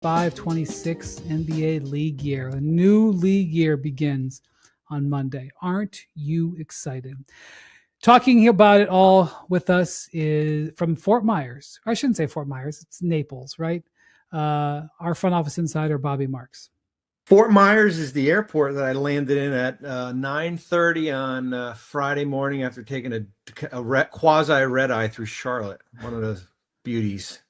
25-26 NBA league year. A new league year begins on Monday. Aren't you excited? Talking about it all with us is from Fort Myers. I shouldn't say Fort Myers. It's Naples, right? Our front office insider, Bobby Marks. Fort Myers is the airport that I landed in at 9:30 on Friday morning after taking a quasi red eye through Charlotte. One of those beauties.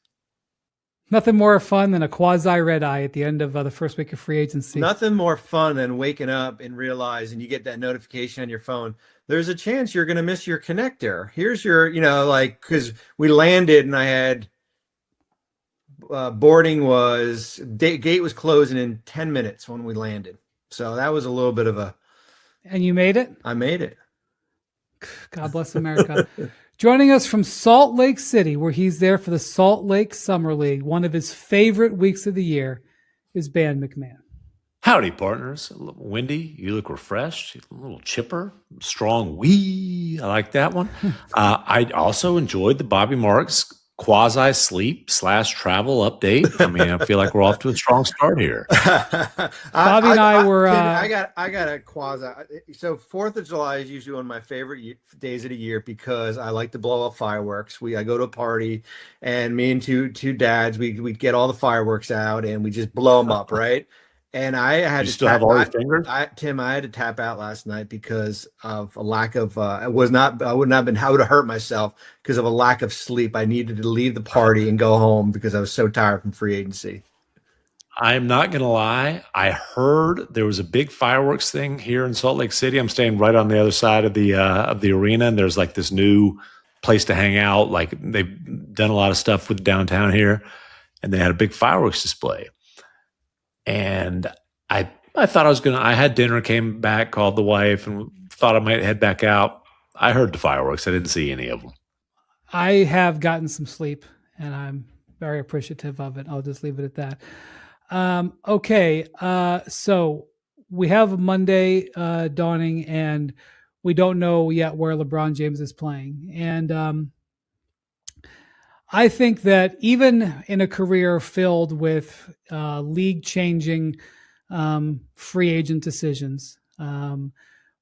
Nothing more fun than a quasi red eye at the end of the first week of free agency. Nothing more fun than waking up and realizing you get that notification on your phone. There's a chance you're going to miss your connector. Here's your, because we landed and I had gate was closing in 10 minutes when we landed. So that was a little bit of a. And you made it? I made it. God bless America. Joining us from Salt Lake City, where he's there for the Salt Lake Summer League, one of his favorite weeks of the year, is Ben McMahon. Howdy, partners. A little windy. You look refreshed. A little chipper. Strong wee. I like that one. I also enjoyed the Bobby Marks quasi-sleep/travel update. I mean, I feel like we're off to a strong start here. Bobby and I were. I got a quasi. So 4th of July is usually one of my favorite days of the year because I like to blow up fireworks. I go to a party, and me and two dads, we get all the fireworks out and we just blow them up, right? And I had to still have all your fingers. Tim, I had to tap out last night because of a lack of. I would not have been. I would have hurt myself because of a lack of sleep. I needed to leave the party and go home because I was so tired from free agency. I'm not gonna lie. I heard there was a big fireworks thing here in Salt Lake City. I'm staying right on the other side of the arena, and there's like this new place to hang out. Like they've done a lot of stuff with downtown here, and they had a big fireworks display. And I thought I had dinner, came back, called the wife, and thought I might head back out. I heard the fireworks. I didn't see any of them. I have gotten some sleep, and I'm very appreciative of it. I'll just leave it at that. Okay. So we have Monday dawning, and we don't know yet where LeBron James is playing. And I think that even in a career filled with league-changing free agent decisions,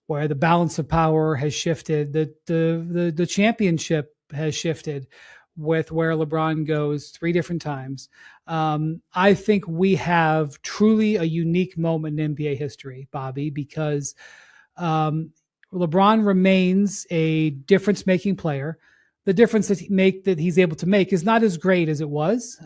where the balance of power has shifted, the championship has shifted with where LeBron goes 3 different times. I think we have truly a unique moment in NBA history, Bobby, because LeBron remains a difference-making player. The difference that he's able to make is not as great as it was.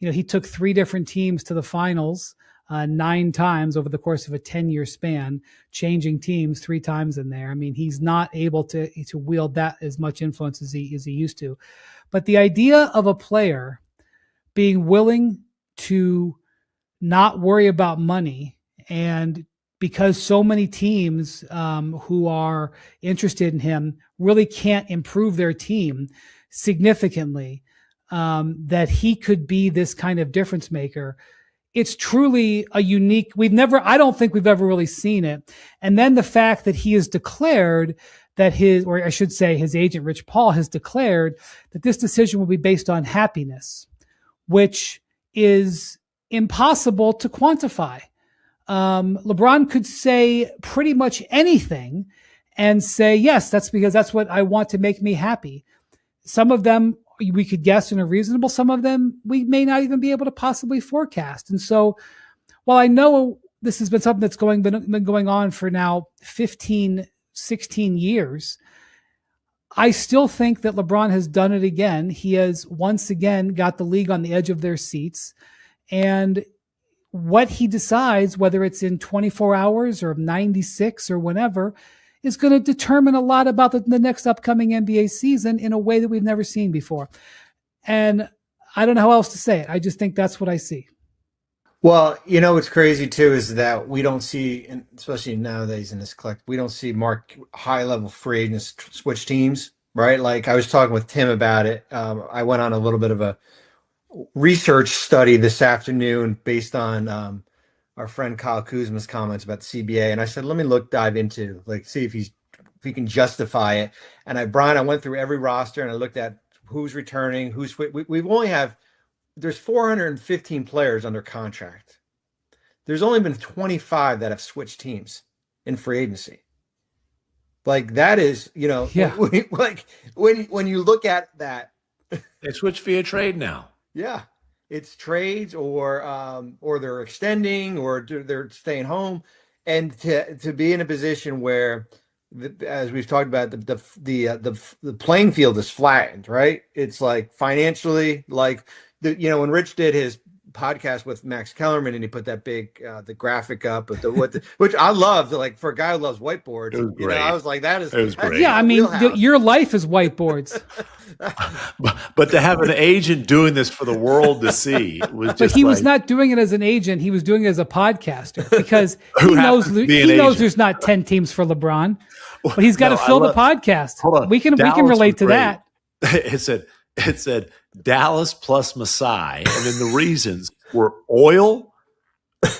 He took 3 different teams to the finals 9 times over the course of a 10-year span, changing teams 3 times in there. I mean, he's not able to wield that as much influence as he used to. But the idea of a player being willing to not worry about money, and because so many teams who are interested in him really can't improve their team significantly, that he could be this kind of difference maker. It's truly a unique, I don't think we've ever really seen it. And then the fact that he has declared that his agent, Rich Paul, has declared that this decision will be based on happiness, which is impossible to quantify. LeBron could say pretty much anything and say, yes, that's because that's what I want to make me happy. Some of them we could guess and are reasonable. Some of them we may not even be able to possibly forecast. And so while I know this has been something that's been going on for now 15, 16 years, I still think that LeBron has done it again. He has once again got the league on the edge of their seats. And what he decides, whether it's in 24 hours or 96 or whenever, is going to determine a lot about the next upcoming NBA season in a way that we've never seen before. And I don't know how else to say it. I just think that's what I see. Well, what's crazy too is that we don't see, and especially nowadays in this collect, we don't see high-level free agents switch teams, right? Like I was talking with Tim about it. I went on a little bit of a research study this afternoon based on our friend Kyle Kuzma's comments about the CBA, and I said, let me dive into see if he can justify it. And I went through every roster and I looked at who's returning, we only have there's 415 players under contract. There's only been 25 that have switched teams in free agency. Like that is, Yeah. like when you look at that, They switch via trade now. yeah, it's trades or they're extending or they're staying home, and to be in a position where, as we've talked about, the playing field is flattened, right? It's like financially, like when Rich did his podcast with Max Kellerman and he put that big the graphic up with which I loved, like for a guy who loves whiteboards. It was great. I was like, that is, it was great. Yeah, I mean, your life is whiteboards. But to have an agent doing this for the world to see was just. But he was not doing it as an agent; he was doing it as a podcaster because he knows there's not 10 teams for LeBron, but he's got to fill the podcast. Hold on. We can relate to that. It said Dallas plus Masai, and then the reasons were oil,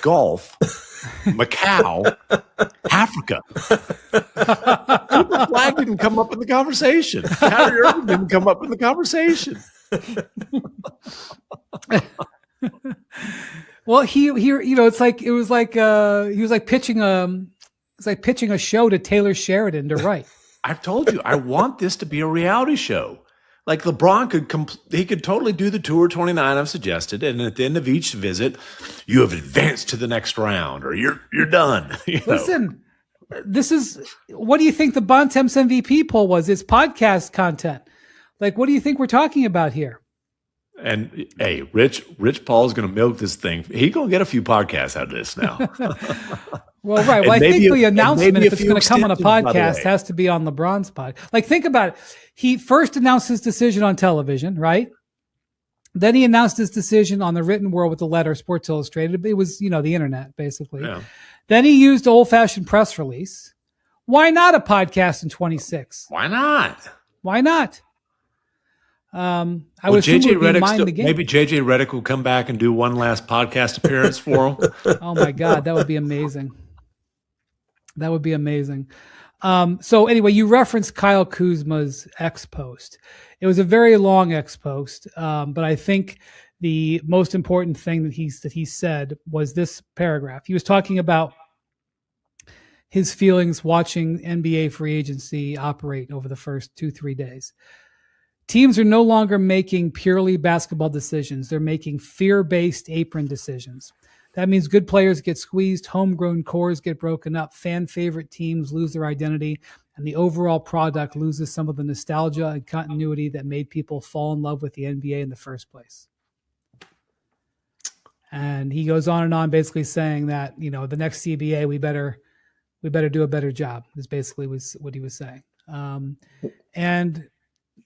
golf, Macau, Africa. Cooper Flag didn't come up in the conversation. Kyrie Irving didn't come up in the conversation. Well, he it was like he was like pitching a show to Taylor Sheridan to write. I've told you, I want this to be a reality show. Like LeBron could totally do the tour 29 I've suggested, and at the end of each visit, you have advanced to the next round, or you're done. Listen, this is, what do you think the Bontemps MVP poll was? It's podcast content. Like, what do you think we're talking about here? And hey, Rich Paul's going to milk this thing. He's going to get a few podcasts out of this now. Well, right. Well, I think the announcement, if it's going to come on a podcast, has to be on LeBron's pod. Like, think about it. He first announced his decision on television, right? Then he announced his decision on the written word with the letter, Sports Illustrated. It was, the internet, basically. Yeah. Then he used old-fashioned press release. Why not a podcast in 26? Why not? I would assume JJ Redick mind the game. Maybe JJ Redick will come back and do one last podcast appearance for him. Oh my God, that would be amazing. So anyway, you referenced Kyle Kuzma's X post. It was a very long X post, but I think the most important thing that he said was this paragraph. He was talking about his feelings watching NBA free agency operate over the first 2-3 days. Teams are no longer making purely basketball decisions. They're making fear-based apron decisions. That means good players get squeezed, homegrown cores get broken up, fan-favorite teams lose their identity, and the overall product loses some of the nostalgia and continuity that made people fall in love with the NBA in the first place. And he goes on and on, basically saying that, the next CBA, we better do a better job, is basically what he was saying. And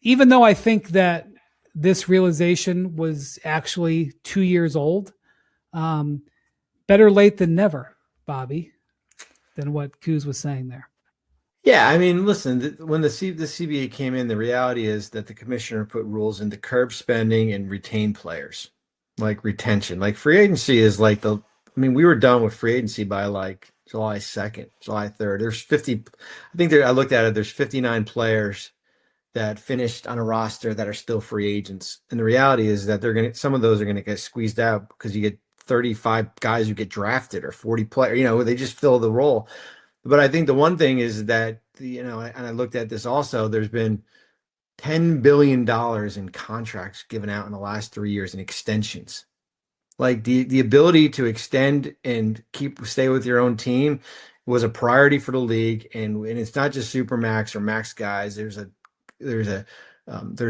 even though I think that this realization was actually 2 years old, better late than never, Bobby, than what Kuz was saying there. Yeah, I mean, listen, when the CBA came in, the reality is that the commissioner put rules into curb spending and retain players, like retention. Like free agency is like we were done with free agency by like July 2nd, July 3rd. There's 50, I think I looked at it, there's 59 players that finished on a roster that are still free agents. And the reality is that some of those are going to get squeezed out because you get 35 guys who get drafted or 40 players, they just fill the role. But I think the one thing is that, and I looked at this also, there's been $10 billion in contracts given out in the last 3 years in extensions. Like the ability to extend and stay with your own team was a priority for the league. And it's not just super max or max guys. There's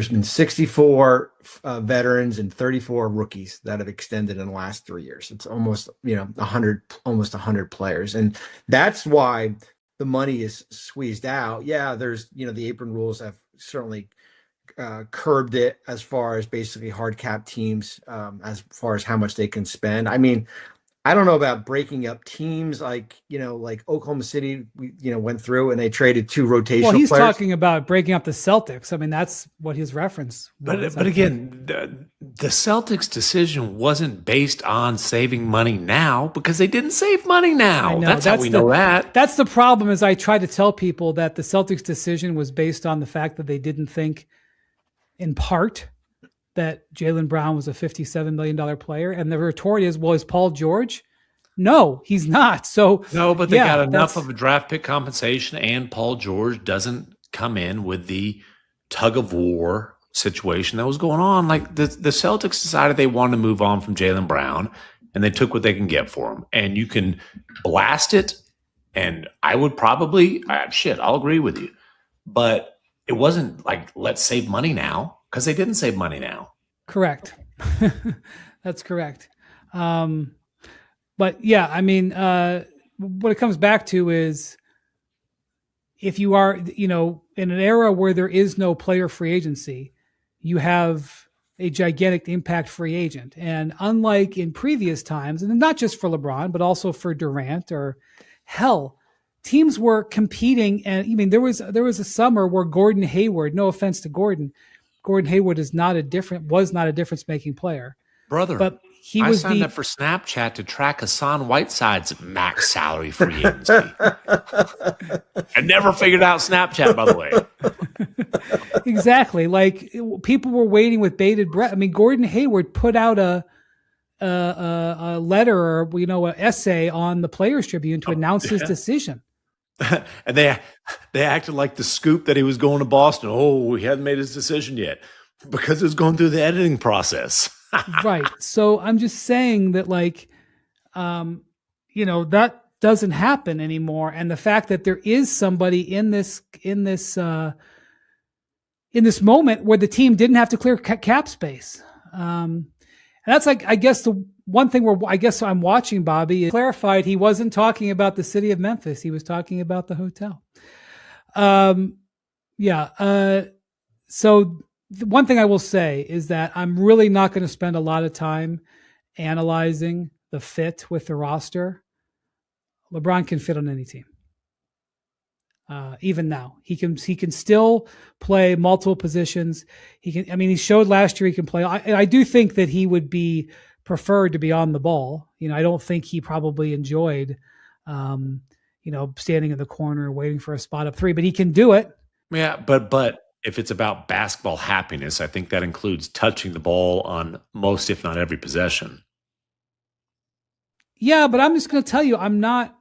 been 64 veterans and 34 rookies that have extended in the last 3 years. It's almost 100 players, and that's why the money is squeezed out. Yeah, there's the apron rules have certainly curbed it as far as basically hard cap teams, as far as how much they can spend. I mean, I don't know about breaking up teams like Oklahoma City, went through and they traded 2 rotational Well, he's players. Talking about breaking up the Celtics. I mean, that's what his reference was. But again, the Celtics decision wasn't based on saving money now because they didn't save money now. That's how we know that. That's the problem, is I try to tell people that the Celtics decision was based on the fact that they didn't think, in part, that Jaylen Brown was a $57 million player? And the retort is, well, is Paul George? No, he's not. So no, but they got enough of a draft pick compensation, and Paul George doesn't come in with the tug of war situation that was going on. Like the Celtics decided they wanted to move on from Jaylen Brown, and they took what they can get for him. And you can blast it, and I would probably I'll agree with you, but it wasn't like let's save money now, because they didn't save money now. Correct. That's correct. But yeah, I mean, what it comes back to is if you are, in an era where there is no player free agency, you have a gigantic impact free agent. And unlike in previous times, and not just for LeBron, but also for Durant or hell, teams were competing. And I mean, there was a summer where Gordon Hayward, no offense to Gordon Hayward was not a difference making player. Brother, but I signed up for Snapchat to track Hassan Whiteside's max salary free agency. I never figured out Snapchat, by the way. Exactly. Like people were waiting with bated breath. I mean, Gordon Hayward put out a letter or an essay on the Players Tribune to announce his decision. And they acted like the scoop that he was going to Boston. Oh, he hadn't made his decision yet because it was going through the editing process. Right. So I'm just saying that that doesn't happen anymore. And the fact that there is somebody in this moment where the team didn't have to clear cap space. And that's I guess the one thing I'm watching Bobby clarified he wasn't talking about the city of Memphis. He was talking about the hotel. So the one thing I will say is that I'm really not going to spend a lot of time analyzing the fit with the roster. LeBron can fit on any team. Even now, he can still play multiple positions. He showed last year he can play. I do think that he would be preferred to be on the ball. I don't think he probably enjoyed, standing in the corner waiting for a spot up three, but he can do it. Yeah, but if it's about basketball happiness, I think that includes touching the ball on most, if not every possession. Yeah, but I'm just going to tell you, I'm not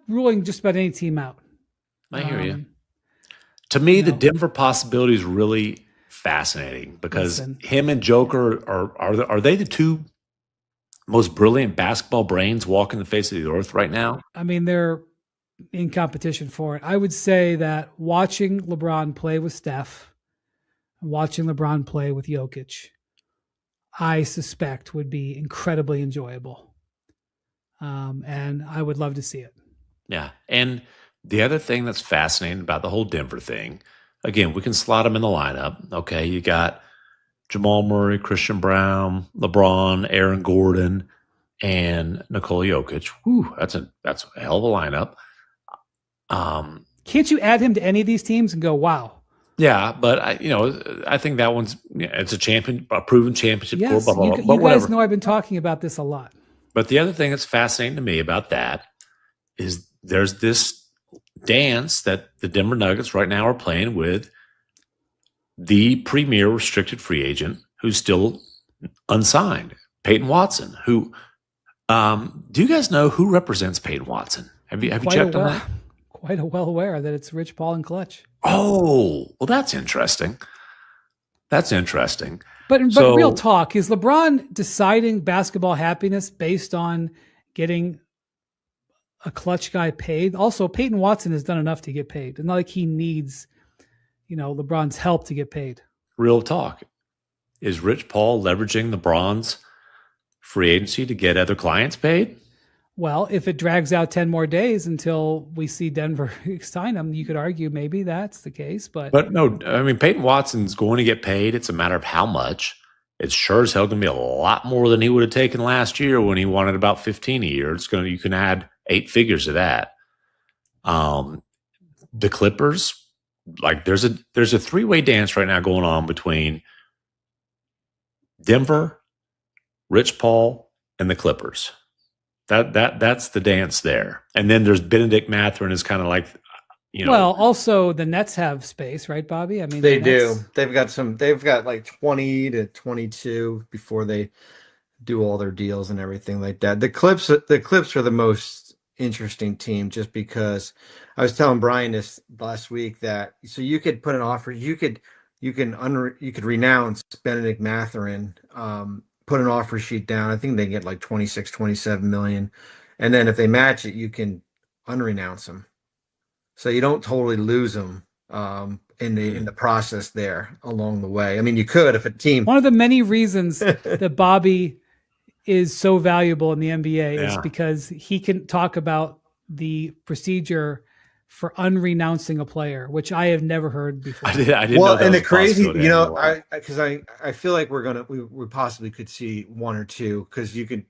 ruling just about any team out. I hear you. To me, the Denver possibility is really fascinating because him and Joker are they the two most brilliant basketball brains walking the face of the earth right now? I mean, they're in competition for it. I would say that watching LeBron play with Steph, watching LeBron play with Jokic, I suspect would be incredibly enjoyable. And I would love to see it. Yeah. And the other thing that's fascinating about the whole Denver thing, again, we can slot them in the lineup. Okay. You got Jamal Murray, Christian Brown, LeBron, Aaron Gordon, and Nikola Jokic. Whew, that's a hell of a lineup. Can't you add him to any of these teams and go, wow? Yeah, but I think that one's it's a proven championship. Yes, blah, blah, blah, you but guys whatever. know I've been talking about this a lot. But the other thing that's fascinating to me about that is there's this dance that the Denver Nuggets right now are playing with the premier restricted free agent who's still unsigned, Peyton Watson. Who do you guys know who represents Peyton Watson? Have you checked on that? Quite well aware that it's Rich Paul and Clutch. Oh, well, that's interesting. But real talk, is LeBron deciding basketball happiness based on getting a Clutch guy paid? Also, Peyton Watson has done enough to get paid. It's not like he needs, LeBron's help to get paid. Real talk. Is Rich Paul leveraging LeBron's free agency to get other clients paid? Well, if it drags out 10 more days until we see Denver sign him, you could argue maybe that's the case. But no, I mean, Peyton Watson's going to get paid. It's a matter of how much. It's sure as hell going to be a lot more than he would have taken last year when he wanted about 15 a year. You can add 8 figures to that. The Clippers, there's a three-way dance right now going on between Denver, Rich Paul, and the Clippers. That's the dance there. And then there's Benedict Mathurin is kind of like, Well, also the Nets have space, right, Bobby? I mean, They the do. Nets. They've got like 20 to 22 before they do all their deals and everything like that. The Clips are the most interesting team just because I was telling Brian this last week that so you could put an offer, you could renounce Benedict Mathurin, put an offer sheet down. I think they get like 26, 27 million. And then if they match it, you can unrenounce them. So you don't totally lose them in the process there along the way. I mean, you could if a team. One of the many reasons that Bobby is so valuable in the NBA is because he can talk about the procedure for unrenouncing a player, which I have never heard before. I didn't Well, know that and was the a crazy, possibility anymore. I feel like we possibly could see one or two because you can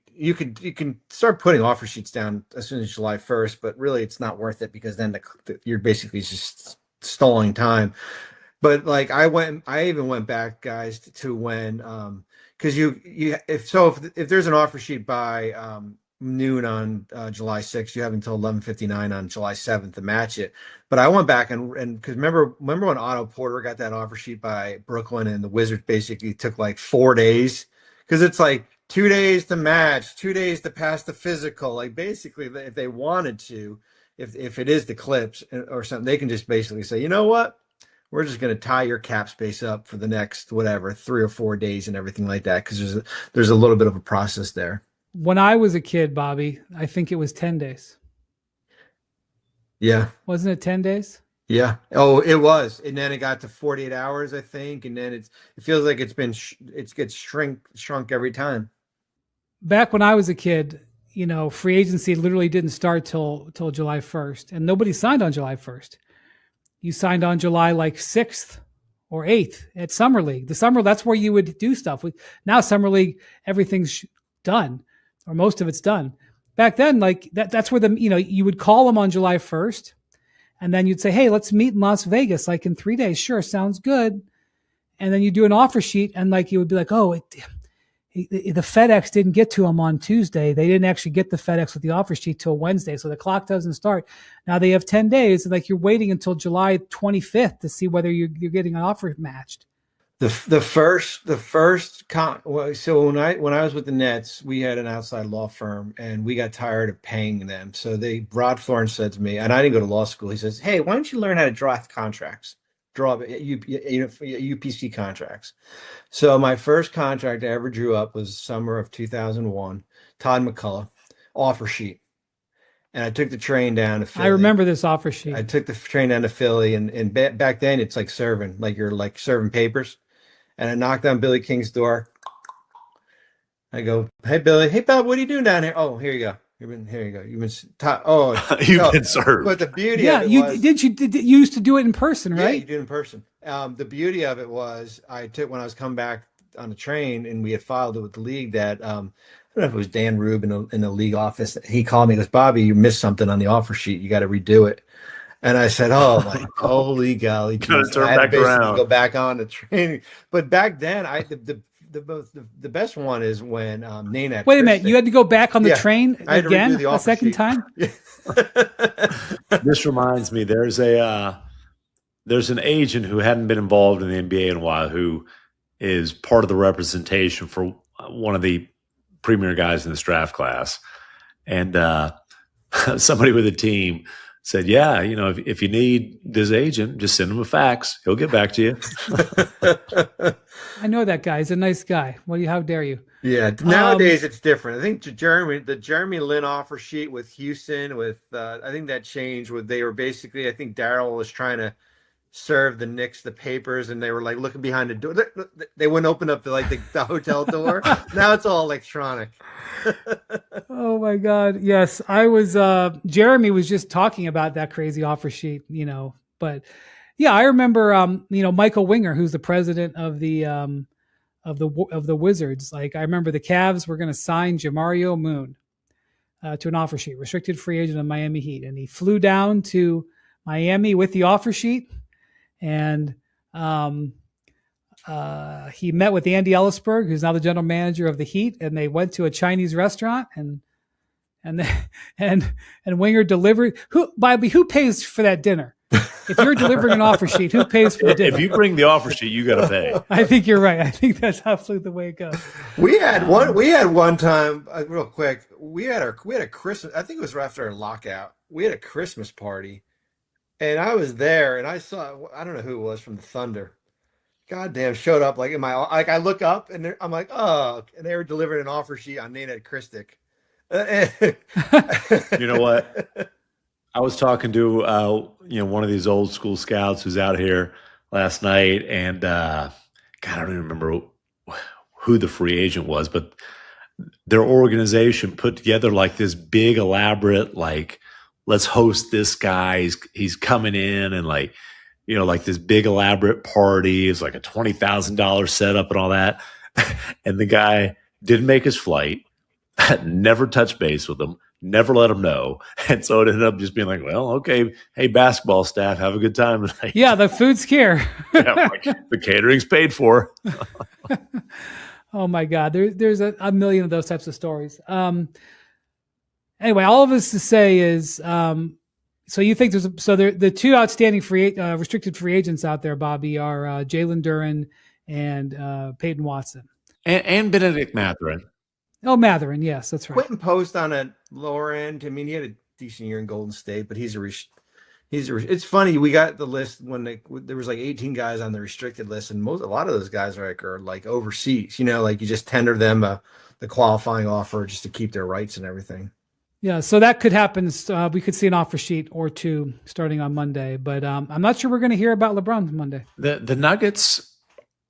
start putting offer sheets down as soon as July 1st, but really it's not worth it because then you're basically just stalling time. But like I even went back, guys, to when because if there's an offer sheet by noon on July 6th, you have until 11:59 on July 7th to match it. But I went back and because remember when Otto Porter got that offer sheet by Brooklyn and the Wizards basically took like 4 days because it's like 2 days to match, 2 days to pass the physical. Like basically, if they wanted to, if it is the Clips or something, they can just basically say, you know what? We're just going to tie your cap space up for the next whatever 3 or 4 days and everything like that because there's a little bit of a process there. When I was a kid, Bobby, I think it was 10 days. Yeah. Wasn't it 10 days? Yeah. Oh, it was, and then it got to 48 hours, I think, and then it feels like it gets shrunk every time. Back when I was a kid, free agency literally didn't start till July 1st, and nobody signed on July 1st. You signed on July like 6th or 8th at Summer League. That's where you would do stuff. Now Summer League, everything's done or most of it's done. Back then, like that's where you would call them on July 1st and then you'd say, hey, let's meet in Las Vegas like in 3 days. Sure, sounds good. And then you do an offer sheet and like you would be like, oh, the FedEx didn't get to them on Tuesday. They didn't actually get the FedEx with the offer sheet till Wednesday. So the clock doesn't start. Now they have 10 days. Like you're waiting until July 25th to see whether you're getting an offer matched. So when I was with the Nets, we had an outside law firm and we got tired of paying them. So Rod Florence said to me, and I didn't go to law school. He says, "Hey, why don't you learn how to draft contracts, UPC contracts?" So my first contract I ever drew up was summer of 2001, Todd McCullough, offer sheet. And I took the train down to Philly. I remember this offer sheet. I took the train down to Philly and back then it's like you're like serving papers. And I knocked on Billy King's door. I go, "Hey Billy, hey Bob, what are you doing down here?" "Oh, here you go. Here you go. You've been You've been served." But the beauty yeah, of it you used to do it in person, right? Yeah, you do it in person. The beauty of it was when I was coming back on the train and we had filed it with the league that I don't know if it was Dan Rube in the league office. He called me and goes, "Bobby, you missed something on the offer sheet. You got to redo it." And I said, "Oh my holy golly!" Gotta turn I had to back basically around. go back on the training. But back then, the best one is when Nana. Wait a minute, you had to go back on the train I had to again redo the a offer second sheet. time? This reminds me, there's an agent who hadn't been involved in the NBA in a while who is part of the representation for one of the premier guys in this draft class. And somebody with a team said, "Yeah, if you need this agent, just send him a fax. He'll get back to you." I know that guy. He's a nice guy. How dare you? Yeah, nowadays it's different. I think the Jeremy Lin offer sheet with Houston, I think that changed. They were basically, I think Daryl was trying to serve the Knicks the papers, and they were like looking behind the door. They wouldn't open up the hotel door. Now it's all electronic. Oh my God. Yes. I was, Jeremy was just talking about that crazy offer sheet, but yeah, I remember, Michael Winger, who's the president of the Wizards. Like I remember the Cavs were going to sign Jamario Moon, to an offer sheet, restricted free agent of Miami Heat. And he flew down to Miami with the offer sheet and, he met with Andy Ellisberg, who's now the general manager of the Heat, and they went to a Chinese restaurant and Winger delivered. Who pays for that dinner? If you're delivering an offer sheet, who pays for the If dinner? you bring the offer sheet, you got to pay. I think you're right. I think that's absolutely the way it goes. We had one time, real quick. We had a Christmas. I think it was after our lockout. We had a Christmas party, and I was there, and I saw. I don't know who it was from the Thunder. Goddamn, showed up like in my like. I look up and I'm like, oh, and they were delivering an offer sheet on Nate Christic. You know what? I was talking to one of these old school scouts who's out here last night, and God, I don't even remember who the free agent was, but their organization put together like this big elaborate, like, let's host this guy. He's coming in, and like this big elaborate party. It's like a $20,000 setup and all that. And the guy didn't make his flight, never touched base with him, never let him know. And so it ended up just being like, well, okay, hey, basketball staff, have a good time tonight. Yeah, the food's here. Yeah, like, the catering's paid for. Oh my God, there's a million of those types of stories. Anyway, all of this to say is, so you think the two outstanding restricted free agents out there, Bobby, are Jalen Duren and Peyton Watson and Benedict Mathurin. Oh, Mathurin, yes, that's right. Quentin Post on a lower end. I mean, he had a decent year in Golden State, but it's funny. We got the list when there was like 18 guys on the restricted list, and a lot of those guys are like overseas. Like you just tender them the qualifying offer just to keep their rights and everything. Yeah, so that could happen. We could see an offer sheet or two starting on Monday, but I'm not sure we're going to hear about LeBron Monday. The Nuggets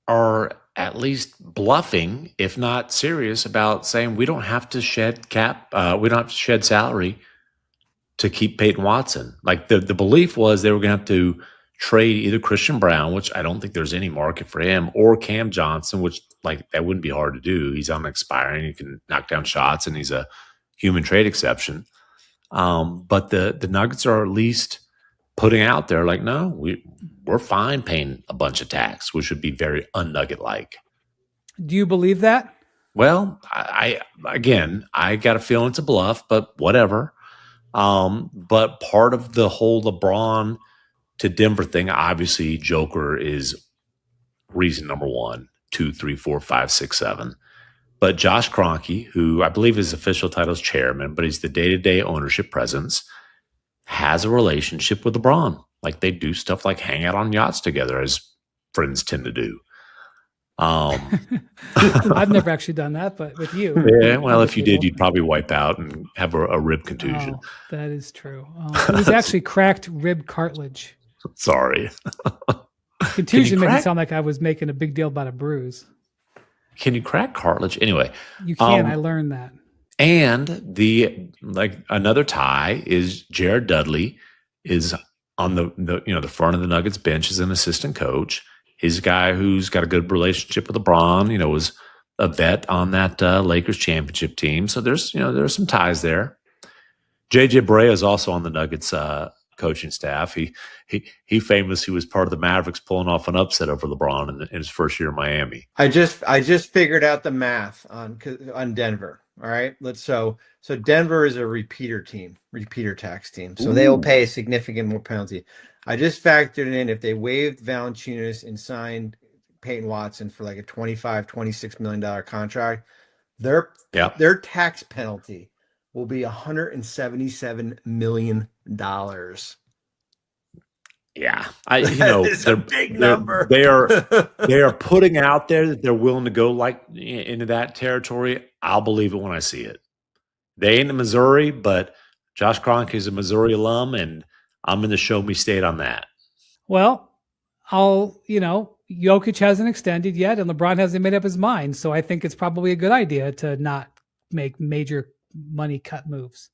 are at least bluffing, if not serious, about saying we don't have to shed cap, we don't have to shed salary to keep Peyton Watson. Like the belief was they were going to have to trade either Christian Brown, which I don't think there's any market for him, or Cam Johnson, which like that wouldn't be hard to do. He's on expiring, he can knock down shots, and he's a human trade exception. But the Nuggets are at least putting out there like, no, we're fine paying a bunch of tax, which would be very un-Nugget-like. Do you believe that? Well, I got a feeling it's a bluff, but whatever. But part of the whole LeBron to Denver thing, obviously, Joker is reason number 1, 2, 3, 4, 5, 6, 7. But Josh Kroenke, who I believe his official title is chairman, but he's the day-to-day ownership presence, has a relationship with LeBron. Like they do stuff like hang out on yachts together, as friends tend to do. I've never actually done that, but with you. Yeah, well, if you did, you'd probably wipe out and have a rib contusion. Oh, that is true. It was actually cracked rib cartilage. Sorry. Contusion made it sound like I was making a big deal about a bruise. Can you crack cartilage? Anyway. You can. I learned that. And another tie is Jared Dudley is on the front of the Nuggets bench as an assistant coach. He's a guy who's got a good relationship with LeBron, was a vet on that Lakers championship team. So there's some ties there. JJ Barea is also on the Nuggets coaching staff. He famously was part of the Mavericks pulling off an upset over LeBron in his first year in Miami. I just figured out the math on Denver. All right, so Denver is a repeater tax team, so they will pay a significant more penalty. I just factored in if they waived Valanciunas and signed Peyton Watson for like a $26 million contract, their tax penalty will be $177 million. Yeah, it's a big number. They are putting out there that they're willing to go like into that territory. I'll believe it when I see it. They ain't in Missouri, but Josh Kroenke is a Missouri alum, and I'm in the show me state on that. Well, Jokic hasn't extended yet, and LeBron hasn't made up his mind. So I think it's probably a good idea to not make major money cut moves,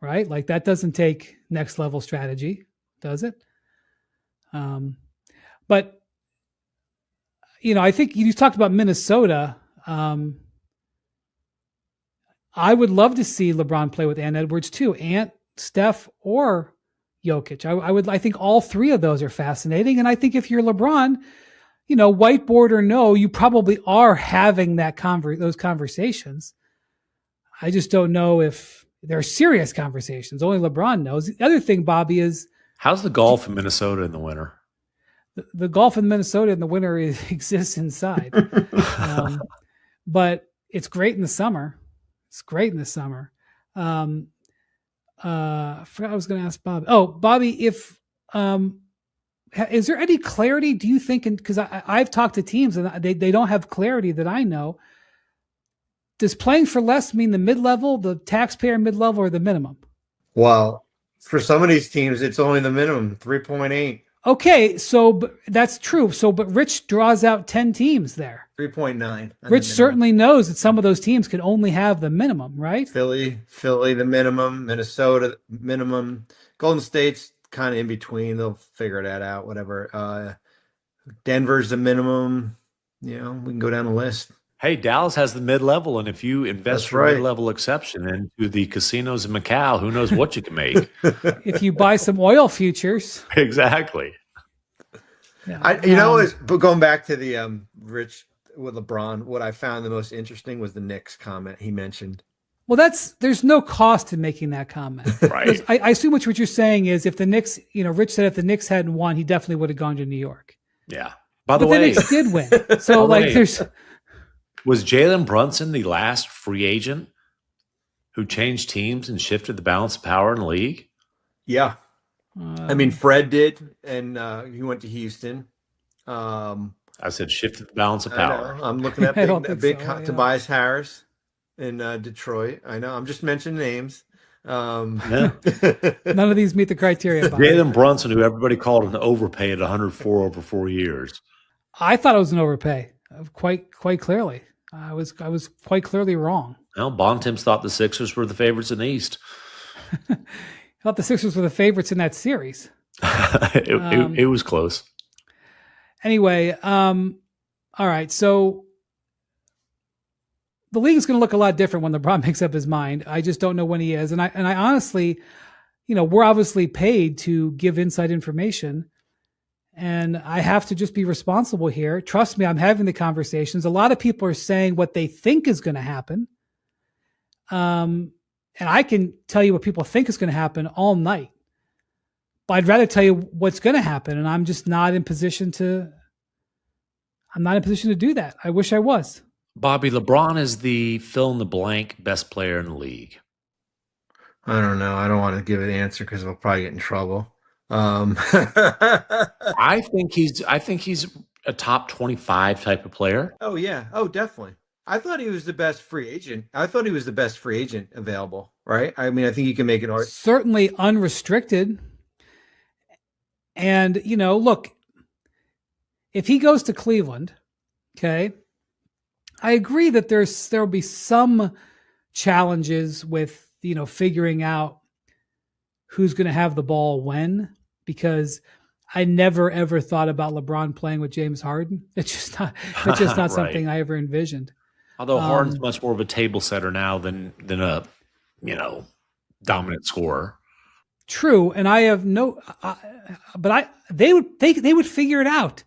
right? Like that doesn't take next level strategy, does it? But I think you talked about Minnesota. I would love to see LeBron play with Ant Edwards too, Ant, Steph, or Jokic. I think all three of those are fascinating. And I think if you're LeBron, whiteboard or no, you probably are having those conversations. I just don't know if they're serious conversations. Only LeBron knows. The other thing, Bobby, is How's the golf in Minnesota in the winter? The golf in Minnesota in the winter exists inside, but it's great in the summer. It's great in the summer. I forgot I was going to ask Bob. Oh, Bobby, if is there any clarity? Do you think? Because I've talked to teams and they don't have clarity that I know. Does playing for less mean the mid-level, the taxpayer mid-level, or the minimum? Well, for some of these teams, it's only the minimum, 3.8. Okay, so that's true. So, but Rich draws out 10 teams there. 3.9. Rich certainly knows that some of those teams can only have the minimum, right? Philly, the minimum. Minnesota, minimum. Golden State's kind of in between. They'll figure that out, whatever. Denver's the minimum. We can go down the list. Hey, Dallas has the mid-level, and if you invest your mid-level exception into the casinos in Macau, who knows what you can make. If you buy some oil futures. Exactly. Yeah. But going back to the Rich with LeBron, what I found the most interesting was the Knicks comment he mentioned. Well, there's no cost in making that comment. Right. I assume what you're saying is if the Knicks, Rich said if the Knicks hadn't won, he definitely would have gone to New York. Yeah. By the way, the Knicks did win. So was Jalen Brunson the last free agent who changed teams and shifted the balance of power in the league? Yeah. Fred did, and he went to Houston. I said shifted the balance of power. I'm looking at Tobias Harris in Detroit. I know. I'm just mentioning names. None of these meet the criteria. Jalen Brunson, who everybody called an overpay at 104 over 4 years. I thought it was an overpay. Quite clearly. I was quite clearly wrong. Well, Bontemps thought the Sixers were the favorites in the East. I thought the Sixers were the favorites in that series. It was close. Anyway, all right. So the league is going to look a lot different when LeBron makes up his mind. I just don't know when he is. And I honestly, we're obviously paid to give inside information. And I have to just be responsible here. Trust me, I'm having the conversations. A lot of people are saying what they think is going to happen. And I can tell you what people think is going to happen all night. But I'd rather tell you what's going to happen. And I'm just not in position to do that. I wish I was. Bobby, LeBron is the fill-in-the-blank best player in the league. I don't know. I don't want to give an answer because we'll probably get in trouble. I think he's a top 25 type of player. Oh yeah. Oh, definitely. I thought he was the best free agent. I thought he was the best free agent available, right? I think you can make an argument. Certainly unrestricted. And, look, if he goes to Cleveland, okay, I agree that there'll be some challenges with, figuring out who's going to have the ball when, because I never ever thought about LeBron playing with James Harden. It's just not Right. something I ever envisioned. Although Harden's much more of a table setter now than a dominant scorer. True, and I have they would figure it out.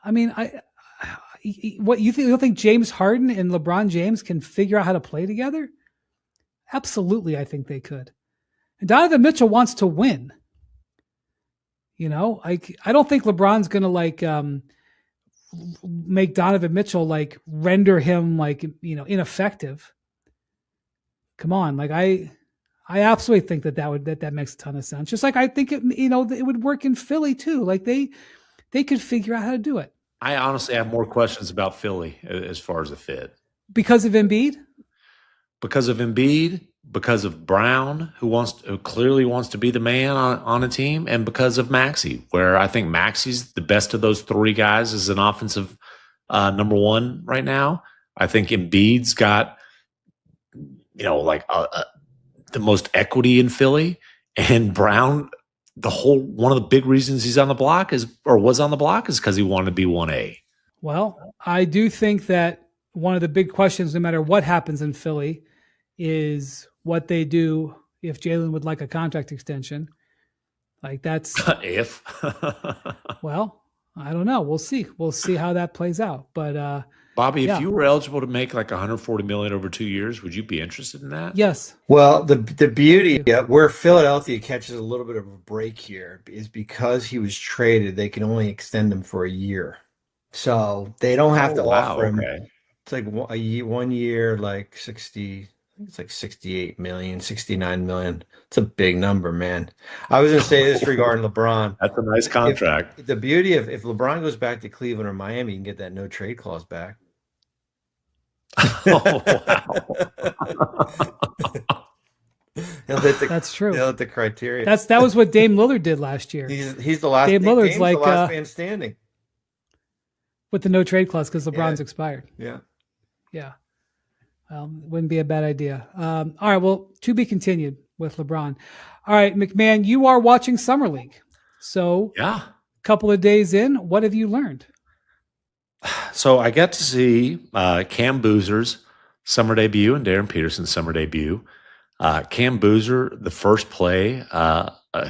What you think? You don't think James Harden and LeBron James can figure out how to play together? Absolutely, I think they could. And Donovan Mitchell wants to win. I don't think LeBron's going to make Donovan Mitchell render him ineffective. Come on, I absolutely think that makes a ton of sense. Just like I think it would work in Philly too. They could figure out how to do it. I honestly have more questions about Philly as far as the fit. Because of Embiid? Because of Embiid, because of Brown, who clearly wants to be the man on a team, and because of Maxey, where I think Maxey's the best of those three guys as an offensive number one right now. I think Embiid's got, the most equity in Philly, and Brown, one of the big reasons he's on the block was on the block is because he wanted to be 1A. Well, I do think that one of the big questions, no matter what happens in Philly, is what they do if Jalen would like a contract extension. That's if. Well, I don't know. We'll see. We'll see how that plays out. But Bobby, if Yeah. you were eligible to make like 140 million over 2 years, would you be interested in that? Yes. Well, the beauty where Philadelphia catches a little bit of a break here is because he was traded, they can only extend him for a year. So they don't have Oh, to wow. offer him. Okay. It's like a year, 1 year, like 60, I think it's like 68 million, 69 million. It's a big number, man. I was going to say this regarding LeBron. That's a nice If contract. the beauty of if LeBron goes back to Cleveland or Miami, you can get that no trade clause back. Oh, wow. That's true. He'll hit the criteria. That was what Dame Lillard did last year. He's the last. Dame Lillard's Dame's the like last man standing. with the no trade clause because LeBron's expired. Yeah. Yeah. Wouldn't be a bad idea. All right. Well, to be continued with LeBron. All right, McMahon, you are watching Summer League. So Yeah. a couple of days in, what have you learned? So I got to see Cam Boozer's summer debut and Darren Peterson's summer debut. Cam Boozer, the first play,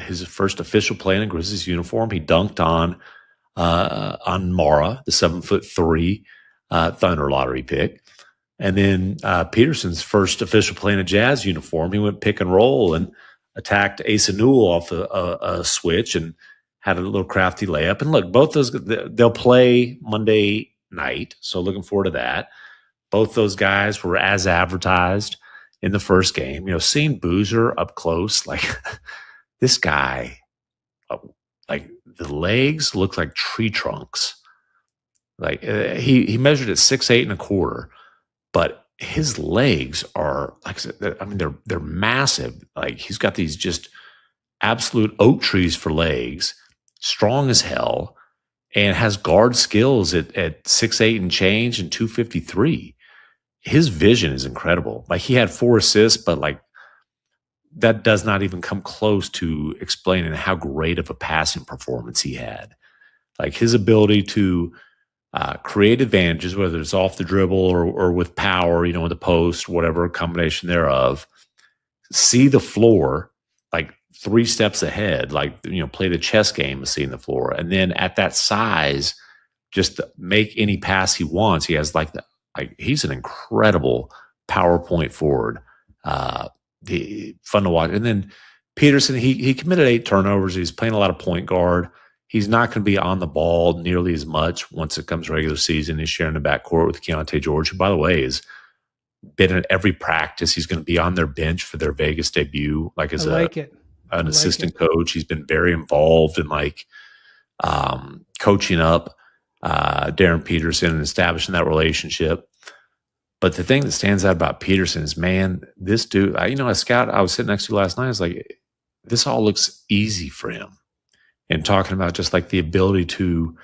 his first official play in a Grizzlies uniform, he dunked on Mara, the 7'3" Thunder lottery pick. And then Peterson's first official play in a Jazz uniform, he went pick and roll and attacked Asa Newell off a switch and had a little crafty layup. And look, both those, they'll play Monday night. So looking forward to that. Both those guys were as advertised in the first game. You know, seeing Boozer up close, like this guy, like the legs look like tree trunks. Like he measured at 6'8.25", but his legs are like, I mean, they're massive. Like he's got these just absolute oak trees for legs, strong as hell, and has guard skills at 6'8" and change and 253. His vision is incredible. Like he had 4 assists, but like that does not even come close to explaining how great of a passing performance he had. Like his ability to create advantages, whether it's off the dribble or with power, you know, in the post, whatever combination thereof, see the floor like 3 steps ahead, like, you know, play the chess game of seeing the floor. And then at that size, just make any pass he wants. He has like he's an incredible PowerPoint forward. Fun to watch. And then Peterson, he committed 8 turnovers. He's playing a lot of point guard. He's not going to be on the ball nearly as much once it comes regular season. He's sharing the backcourt with Keontae George, who, by the way, has been at every practice. He's going to be on their bench for their Vegas debut, like as an assistant coach. He's been very involved in like coaching up Darren Peterson and establishing that relationship. But the thing that stands out about Peterson is, man, this dude, a scout I was sitting next to last night, I was like, this all looks easy for him. And talking about just like the ability to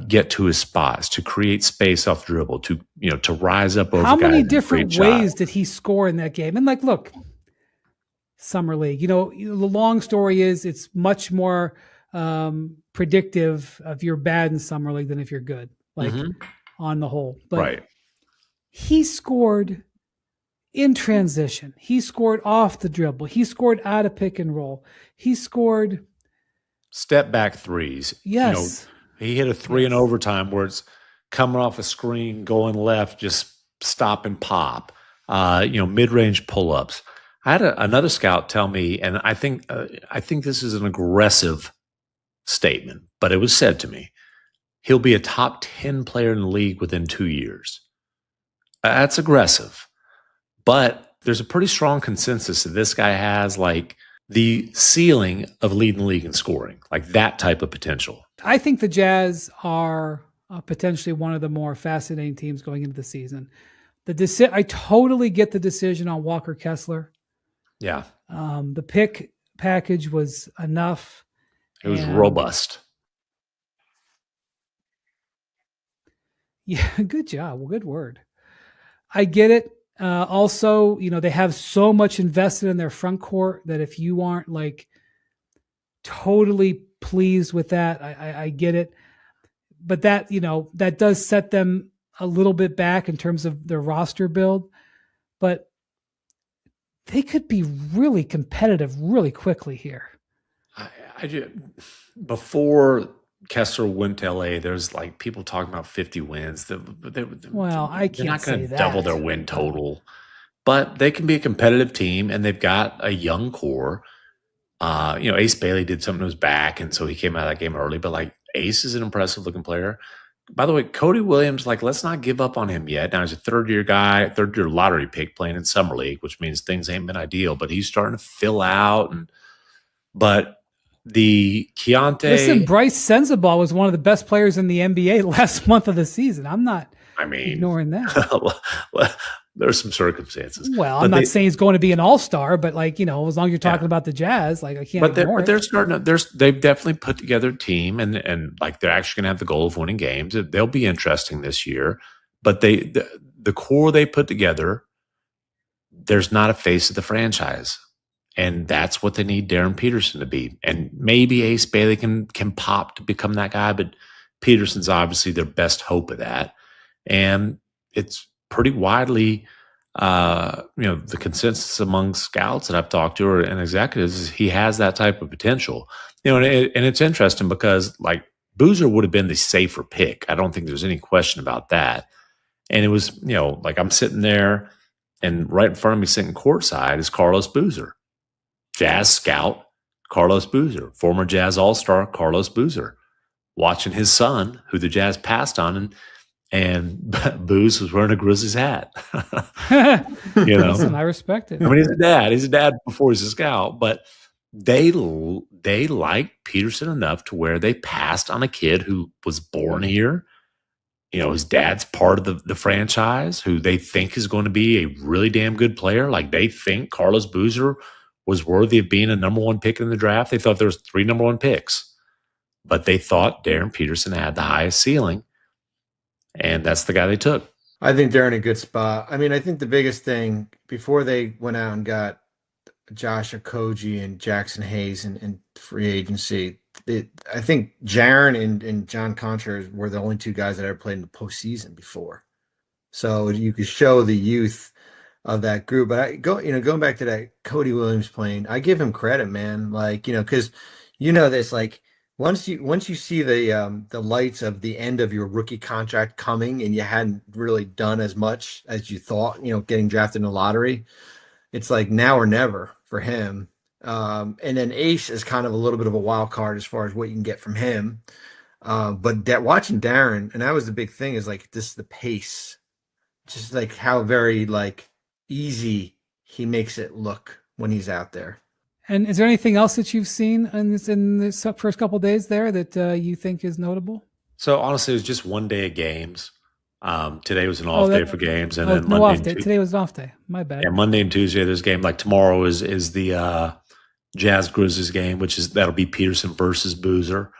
get to his spots, to create space off dribble, to rise up over. How many different ways did he score in that game? And like, look, Summer League, the long story is it's much more predictive if you're bad in Summer League than if you're good, like on the whole. But right. He scored in transition. He scored off the dribble. He scored out of pick and roll. He scored step back threes. Yes. He hit a 3 in overtime where it's coming off a screen, going left, just stop and pop. Mid-range pull-ups. I had another scout tell me, and I think this is an aggressive statement, but it was said to me, he'll be a top 10 player in the league within 2 years. That's aggressive, but there's a pretty strong consensus that this guy has like the ceiling of leading the league in scoring, like that type of potential. I think the Jazz are potentially one of the more fascinating teams going into the season. I totally get the decision on Walker Kessler. Yeah. The pick package was enough. It was robust. Yeah, good job. Well, good word. I get it. Also, they have so much invested in their front court that if you aren't like totally pleased with that, I get it. But that, that does set them a little bit back in terms of their roster build. But they could be really competitive really quickly here. Before Kessler went to LA, there's like people talking about 50 wins. Well, I They're can't not going say to double their that. win total, but they can be a competitive team, and they've got a young core. Ace Bailey did something to his back, and so he came out of that game early. But like Ace is an impressive looking player. By the way, Cody Williams, like, let's not give up on him yet. Now he's a third-year guy, third-year lottery pick playing in summer league, which means things ain't been ideal. But he's starting to fill out, but the Listen, Keontae, Bryce Sensabaugh was one of the best players in the NBA last month of the season. I'm not I mean, ignoring that. there's some circumstances. Well, I'm But not saying he's going to be an all-star, but like, as long as you're talking about the Jazz, like I can't ignore they're it. starting to, they've definitely put together a team, and like they're actually gonna have the goal of winning games. They'll be interesting this year. But the core they put together, there's not a face of the franchise. And that's what they need Darren Peterson to be. And maybe Ace Bailey can pop to become that guy, but Peterson's obviously their best hope of that. And it's pretty widely, the consensus among scouts that I've talked to and executives is he has that type of potential. And it's interesting because like Boozer would have been the safer pick. I don't think there's any question about that. And it was, like I'm sitting there and right in front of me sitting courtside is Carlos Boozer. Jazz scout Carlos Boozer, former Jazz All-Star Carlos Boozer, watching his son, who the Jazz passed on, and Booze was wearing a Grizzlies hat. Listen, I respect it. I mean, he's a dad. He's a dad before he's a scout, but they liked Peterson enough to where they passed on a kid who was born here. His dad's part of the franchise, who they think is going to be a really damn good player. Like they think Carlos Boozer was worthy of being a number one pick in the draft. They thought there was 3 number one picks, but they thought Darren Peterson had the highest ceiling, and that's the guy they took. I think they're in a good spot. I mean, I think the biggest thing before they went out and got Josh Okogie and Jackson Hayes in free agency, I think Jaren and John Contra were the only 2 guys that ever played in the postseason before. So you could show the youth of that group. But going back to that Cody Williams playing, I give him credit, man. Like, because this, like once you see the lights of the end of your rookie contract coming and you hadn't really done as much as you thought, getting drafted in the lottery, it's like now or never for him. And then Ace is kind of a little bit of a wild card as far as what you can get from him. But watching Darren, and that was the big thing, is like this the pace, just like how very like easy he makes it look when he's out there. And is there anything else that you've seen in this first couple of days there that you think is notable? So honestly, it was just one day of games. Today was an off day for games, and then no Monday off day. Today was an off day. My bad. Yeah, Monday and Tuesday there's a game. Like tomorrow is the Jazz Grizzlies game, that'll be Peterson versus Boozer.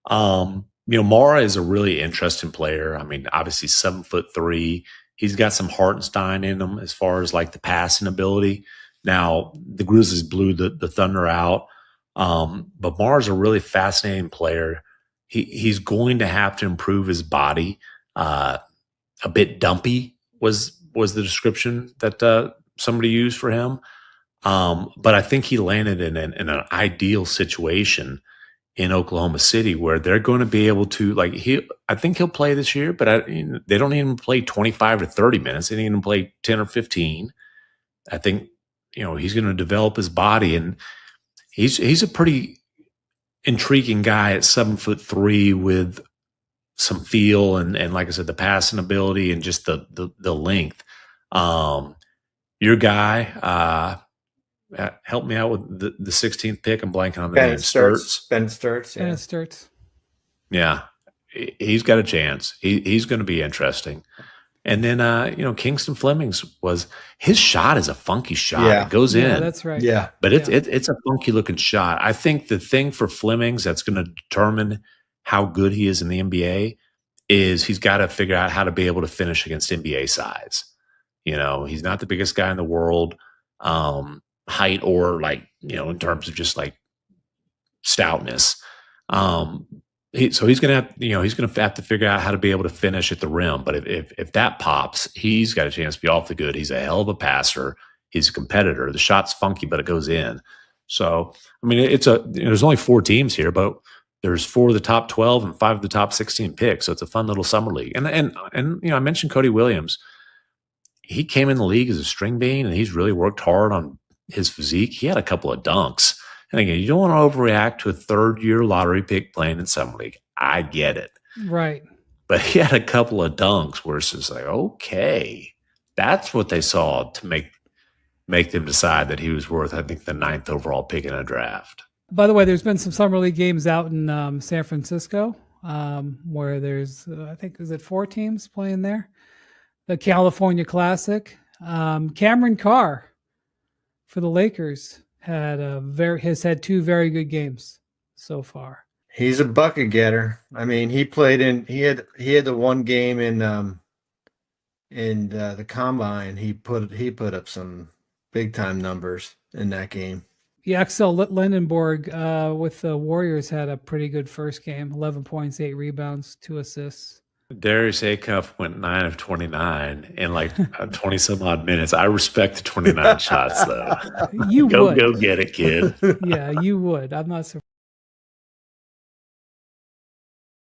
Mara is a really interesting player. I mean, obviously 7'3". He's got some Hartenstein in him as far as like the passing ability. Now the Grizzlies blew the Thunder out, but Mara's a really fascinating player. He's going to have to improve his body. A bit dumpy was the description that somebody used for him. But I think he landed in an ideal situation in Oklahoma City where they're going to be able to I think he'll play this year, but they don't need him to play 25 to 30 minutes. They need him to play 10 or 15. I think, he's going to develop his body, and he's a pretty intriguing guy at 7'3" with some feel and like I said, the passing ability and just the length. Your guy, help me out with the 16th pick. I'm blanking on the name. Sturts. Ben Sturts. Yeah. Sturts. Yeah, he's got a chance. He's going to be interesting. And then Kingston Flemings his shot is a funky shot. Yeah. It goes in. That's right. Yeah, but it's a funky looking shot. I think the thing for Flemings that's going to determine how good he is in the NBA is he's got to figure out how to be able to finish against NBA size. He's not the biggest guy in the world, height or in terms of just like stoutness. So he's going to have to figure out how to be able to finish at the rim. But if that pops, he's got a chance to be awfully good. He's a hell of a passer. He's a competitor. The shot's funky, but it goes in. So, I mean, there's only 4 teams here, but there's 4 of the top 12 and 5 of the top 16 picks. So it's a fun little summer league. And I mentioned Cody Williams. He came in the league as a string bean, and he's really worked hard on his physique. He had a couple of dunks. And again, you don't want to overreact to a third-year lottery pick playing in summer league. I get it. Right. But he had a couple of dunks where it's just like, okay, that's what they saw to make them decide that he was worth, I think, the 9th overall pick in a draft. By the way, there's been some summer league games out in San Francisco where there's, I think, is it 4 teams playing there? The California Classic. Cameron Carr for the Lakers has had 2 very good games so far. He's a bucket getter. I mean, he had the one game in the combine. He put up some big time numbers in that game. Yeah, Axel Lindenborg with the Warriors had a pretty good first game. 11 points, 8 rebounds, 2 assists. Darius Acuff went 9 of 29 in like 20 some odd minutes. I respect the 29 shots though. You would go get it, kid. Yeah, you would. I'm not surprised.